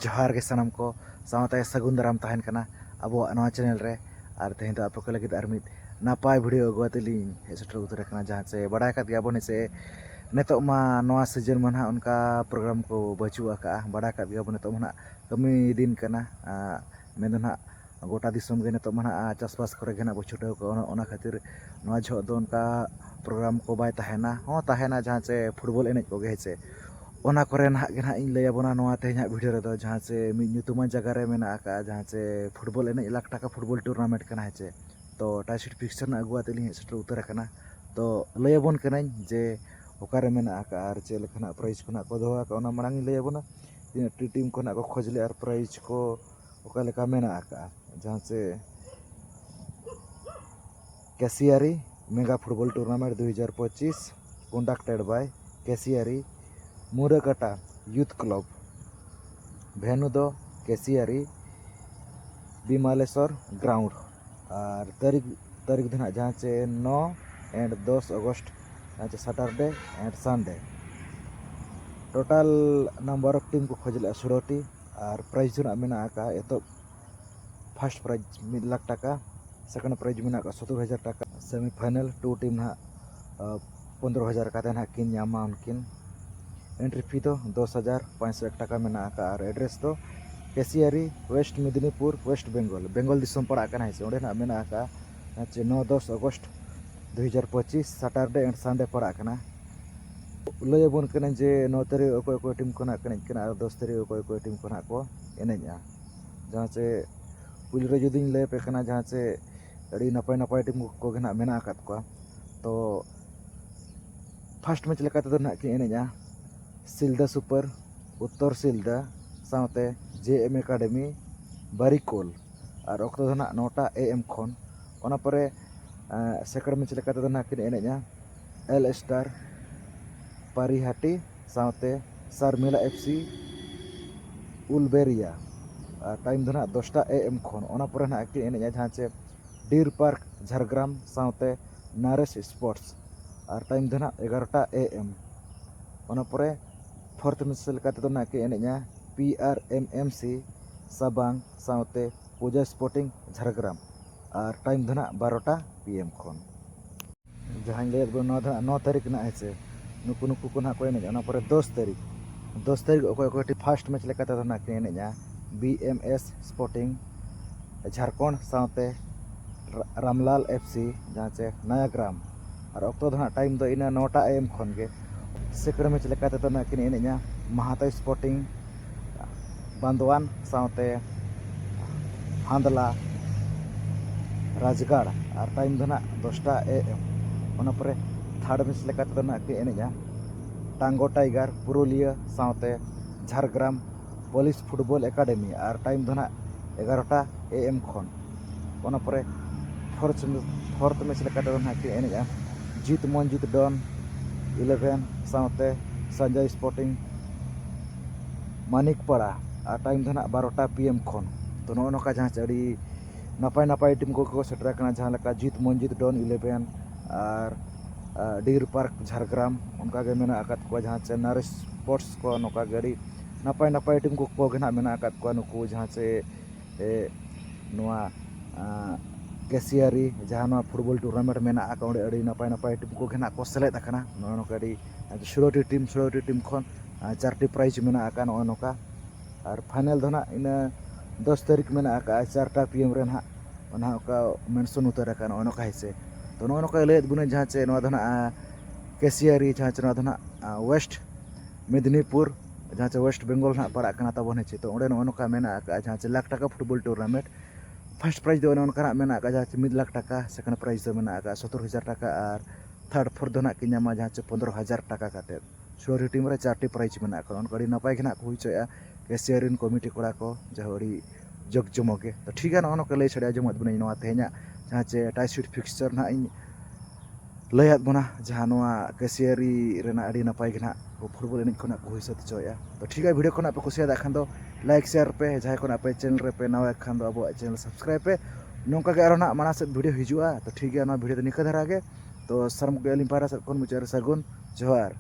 जोहार के सनम को सावते सगुन दाराम तहन कना अब नवा चैनल रे और तेहन तो आपको लगे और मिद नापाय वीडियो अगुआतेलिंग हे सेटर उतर कना जहाँ से बड़ा कात गया बने से नेतो मा नवा सीजन में ना उनका प्रोग्राम को बचुआ का बड़ा कात गया बने तो ना कमी दिन कना मेन ना गोटा दिसम गे नेतो मा चासबास करे गे ना बछुटाव को ओना खातिर नवा झो दो उनका प्रोग्राम को बाय तहना हो तहना जहाँ से फुटबॉल एनेज को गे से ओना करे ना गे ना इन लैबोना नवा तेहना वीडियो रे जहाँ से मितुमान जगह रे मेना का जहाँ से फुटबॉल एनेज लाख टाका फुटबॉल टूर्नामेंट कना है तो टाइसिट फिक्सर ना अगुआतेलिंग सेटर उतर कना तो लैबोन कनाई जे ओकारे मेना का और चे लेखना प्राइज को ना को दोहा का ओना मांग लैबोना टीम को ना को खोजले और प्राइज को ओका लेका मेना का जहाँ से Keshiary mega football tournament 2025 conducted by Keshiary Murkata youth club भेनु दो कैसियारी बिमालेश्वर ग्राउंड और तारीख दिन जहाँ से 9 एंड 10 अगस्त जहाँ से Saturday and Sunday total number of team को खोजले 16 और प्राइज मेना का एतो फर्स्ट प्राइज 1 लाख टाका सेकंड प्राइज मेना का 70,000 टाका सेमीफाइनल 2 टीम ना 15,000 का ना किन यामा उनकिन एंट्री फी तो 10,501 टाका मेना का और एड्रेस तो कैसियारी वेस्ट मेदिनीपुर वेस्ट बेंगल दिसम पड़ा है से ना मेना का 9-10 अगस्त 2025 सैटरडे एंड संडे पड़ा लैबन कना जे 9 तारीख अकोय टीम को और 10 तारीख अकोय टीम को को एनेजा जहाँ से पुल जुदी लै पे जहाँ से अड़ी नपाय टीम को मेना तो फर्स्ट मैच लेका ना कि एनेजा सिलदा सुपर उत्तर सिलदा साथे JM एकाडेमी बारिकोल और अक्तो दो ना 9टा AM खन ओना परे सेकंड मैच लेका ना कि एनेजा एल स्टार पारिहाटी साथे सारमिला FC उलबेरिया टाइम दो ना 10टा AM खन ओना परे ना कि एनेजा जहाँ से डीर पार्क झारग्राम साथे नारेस स्पोर्ट्स और टाइम दो ना 11टा AM ओना परे फोर्थ मैच लेका तो ना कि एनेजा PRMMC साबांग साथे पूजा स्पोर्टिंग झारग्राम और टाइम दो ना 12टा PM खन जहाँ ले 9 तारीख ना है नुकु नुकु को ना को एनेजा ओना परे 10 तारीख अकोय फर्स्ट मैच लेका तो ना कि एनेजा BMS स्पोर्टिंग झारखंड साथे रामलाल FC जहाँ से नयाग्राम और अक्तो दो ना टाइम दो इन 9टा AM खन गे सेकंड मैच लेका तो ना कि एनेजा महाता स्पोर्टिंग बांदवान साथे हांदला राजगढ़ और टाइम दो ना 10टा AM ओना परे थर्ड मैच लेका तो ना कि एनेजा टांगो टाइगर पुरुलिया साथे झारग्राम पुलिस फुटबॉल एकाडेमी और टाइम दो ना 11टा AM खन ओना परे फोर्थ मैच लेका तो ना कि एनेजा जीत मंजित डन 11 साथे संजय स्पोर्टिंग मानिकपाड़ा और टाइम दो ना 12टा PM खन तो नौका जहाँ से अड़ी नपाय टीम को सेटर जहाँ लेका जीत मंजित डन 11 और डीर पार्क झारग्राम उनका गे मेना को जहाँ से नारेस स्पोर्ट्स को नौका गड़ी नपाय टीम को मेना को नुकु जहाँ से कैसियारी जहाँ फुटबॉल टूर्नामेंट मेना अड़ी नपाय टीम को सेलेद नौका 16टी टीम खन 4टी प्राइज मेना नौका और फाइनल दो ना इन 10 तारीख मेना 4टा PM रे ना मेंशन उतर नौका है तो नौका लैद बुने जहाँ से कैसियारी जहाँ से वेस्ट मेदिनीपुर जहाँ से वेस्ट बेंगल ना पड़ा तबन है तो नौका मेना जहाँ से लाख टाका फुटबॉल टूर्नामेंट फर्स्ट प्राइज दो उनका मेना जहाँ से 1 लाख टाका सेकंड प्राइज दो मेना 70,000 टाका और थर्ड फोर्थ दो ना कि नामा जहाँ से 15,000 टाका काटे 16 टीम रे 4टी प्राइज मेना उनका नपाय के को हुईचोया कैसियारिन कमिटी कोड़ा को जहाँ अड़ी जग जमगे तो ठीक है नौका लै छड़े जमत बने नवा तेहना जहाँ से टाइसिट फिक्सचर ना इन लैद बना जहाँ कैसियारी रेना अड़ी नपाय के फुटबॉल एनेज को हुई सत चोया तो ठीक है वीडियो को पे कुसिया खान दो लाइक शेयर पे जहाँ को पे चैनल रे पे नवा खान दो अब चैनल सब्सक्राइब पे नौका के ना माना से वीडियो हिजुआ तो ठीक है वीडियो तो निका धरा गे तो सरम के अली पारा से मुचार सगुन जोहार।